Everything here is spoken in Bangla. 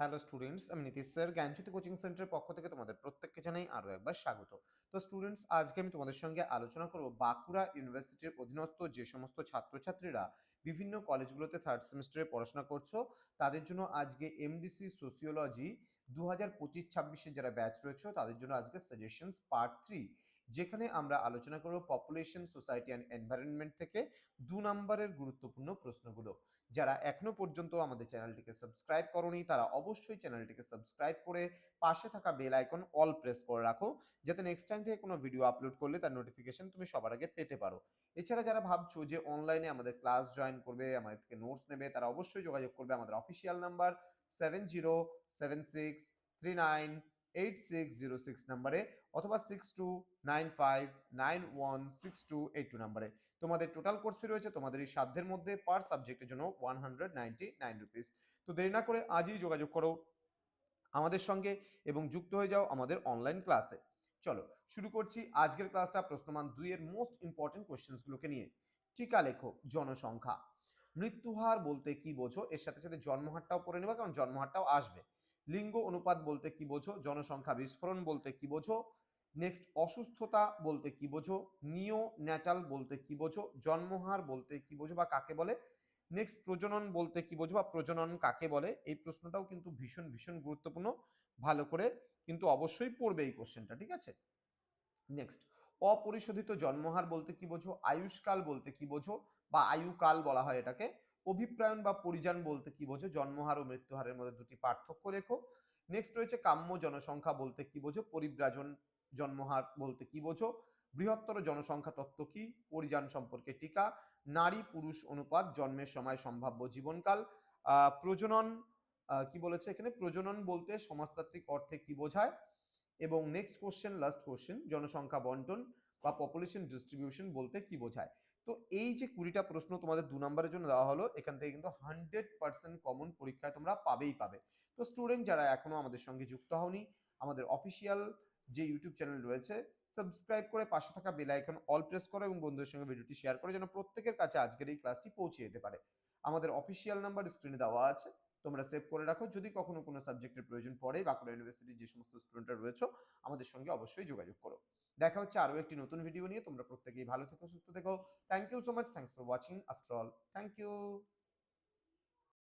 হ্যালো স্টুডেন্টস, আমি নীতিশ স্যার জ্ঞানজ্যোতি কোচিং সেন্টারের পক্ষ থেকে তোমাদের প্রত্যেককে জানাই আরও একবার স্বাগত। তো স্টুডেন্টস, আজকে আমি তোমাদের সঙ্গে আলোচনা করব বাঁকুড়া ইউনিভার্সিটির অধীনস্থ যে সমস্ত ছাত্রছাত্রীরা বিভিন্ন কলেজগুলোতে থার্ড সেমিস্টারে পড়াশোনা করছো তাদের জন্য আজকে এমডিসি সোসিওলজি 2025-26 যারা ব্যাচ রয়েছে তাদের জন্য আজকে সাজেশনস পার্ট 3, যেখানে আমরা আলোচনা করব পপুলেশন, সোসাইটি অ্যান্ড এনভায়রনমেন্ট থেকে 2 নম্বরের গুরুত্বপূর্ণ প্রশ্নগুলো। যারা এখনো পর্যন্ত আমাদের চ্যানেলটিকে সাবস্ক্রাইব করোনি তারা অবশ্যই চ্যানেলটিকে সাবস্ক্রাইব করে পাশে থাকা বেল আইকন অল প্রেস করে রাখো, যাতে নেক্সট টাইম থেকে কোনো ভিডিও আপলোড করলে তার নোটিফিকেশন তুমি সবার আগে পেতে পারো। এছাড়া যারা ভাবছো যে অনলাইনে আমাদের ক্লাস জয়েন করবে, আমাদের থেকে নোটস নেবে, তারা অবশ্যই যোগাযোগ করবে আমাদের অফিসিয়াল নাম্বার 7076398606 নাম্বারে অথবা 6295916282 নাম্বারে। তোমাদের টোটাল কোর্স ফি রয়েছে তোমাদের এই সাধ্যের মধ্যে পার সাবজেক্টের জন্য 199 রুপিস। তো দেরি না করে আজই যোগাযোগ করো আমাদের সঙ্গে এবং যুক্ত হয়ে যাও আমাদের অনলাইন ক্লাসে। চলো শুরু করছি আজকের ক্লাসটা প্রশ্নমান 2 এর মোস্ট ইম্পর্টেন্ট কোশ্চেন্সগুলোকে নিয়ে। টিকা লেখো। জনসংখ্যা। মৃত্যুহার বলতে কি বোঝো? এর সাথে সাথে জন্মহারটাও পড়ে নেবা, কারণ জন্মহারটাও আসবে। লিঙ্গ অনুপাত বলতে কি বোঝো? জনসংখ্যা বিস্ফোরণ বলতে কি বোঝো? নেক্সট, অসুস্থতা বলতে কি বোঝো? নিও ন্যাটাল বলতে কি বোঝো? জন্মহার বলতে কি বোঝো বা কাকে বলে? নেক্সট, প্রজনন বলতে কি বোঝো বা প্রজনন কাকে বলে? এই প্রশ্নটাও কিন্তু ভীষণ ভীষণ গুরুত্বপূর্ণ। ভালো করে কিন্তু অবশ্যই পড়বে এই কোশ্চেনটা, ঠিক আছে? নেক্সট, অপরিশোধিত জন্মহার বলতে কি বোঝো? আয়ুষ্কাল বলতে কি বোঝো বা আয়ুকাল বলা হয় এটাকে? অভিপ্রায়ন বা পরিযান বলতে কি বোঝো? জন্মহার ও মৃত্যুহারের মধ্যে দুটি পার্থক্য লেখো। নেক্সট রয়েছে কাম্য জনসংখ্যা বলতে কি বোঝো? পরিব্রাজন জন্মহার বলতে কি বোঝো? বৃহত্তর জনসংখ্যা তত্ত্ব কি? পরিযান সম্পর্কে টিকা। নারী পুরুষ অনুপাত, জন্মের সময় সম্ভাব্য জীবনকাল। প্রজনন, কি বলেছে এখানে? প্রজনন বলতে সমাজতাত্ত্বিক অর্থে কি বোঝায়? এবং নেক্সট কোশ্চেন, লাস্ট কোশ্চেন, জনসংখ্যা বন্টন বা পপুলেশন ডিস্ট্রিবিউশন বলতে কি বোঝায়? তো এই যে 20টা প্রশ্ন তোমাদের 2 নম্বরের জন্য দেওয়া হলো, এখান থেকে কিন্তু 100% কমন পরীক্ষায় তোমরা পাবেই পাবে। তো স্টুডেন্ট যারা এখনো আমাদের সঙ্গে যুক্ত হওনি, আমাদের অফিসিয়াল যে ইউটিউব চ্যানেল রয়েছে সাবস্ক্রাইব করে পাশে থাকা বেল আইকন অল প্রেস করো এবং বন্ধুদের সঙ্গে ভিডিওটি শেয়ার করে যেন প্রত্যেকের কাছে আজকের এই ক্লাসটি পৌঁছে যেতে পারে। আমাদের অফিসিয়াল নাম্বার স্ক্রিনে দেওয়া আছে, তোমরা সেভ করে রাখো। যদি কখনো কোনো সাবজেক্টের প্রয়োজন পড়ে বাঁকুড়া ইউনিভার্সিটির যে সমস্ত স্টুডেন্টরা রয়েছে আমাদের সঙ্গে অবশ্যই যোগাযোগ করো। দেখা হচ্ছে আরো একটি নতুন ভিডিও নিয়ে। তোমরা প্রত্যেকেই ভালো থেকো, সুস্থ থেকো। Thank you so much. Thanks for watching after all. Thank you.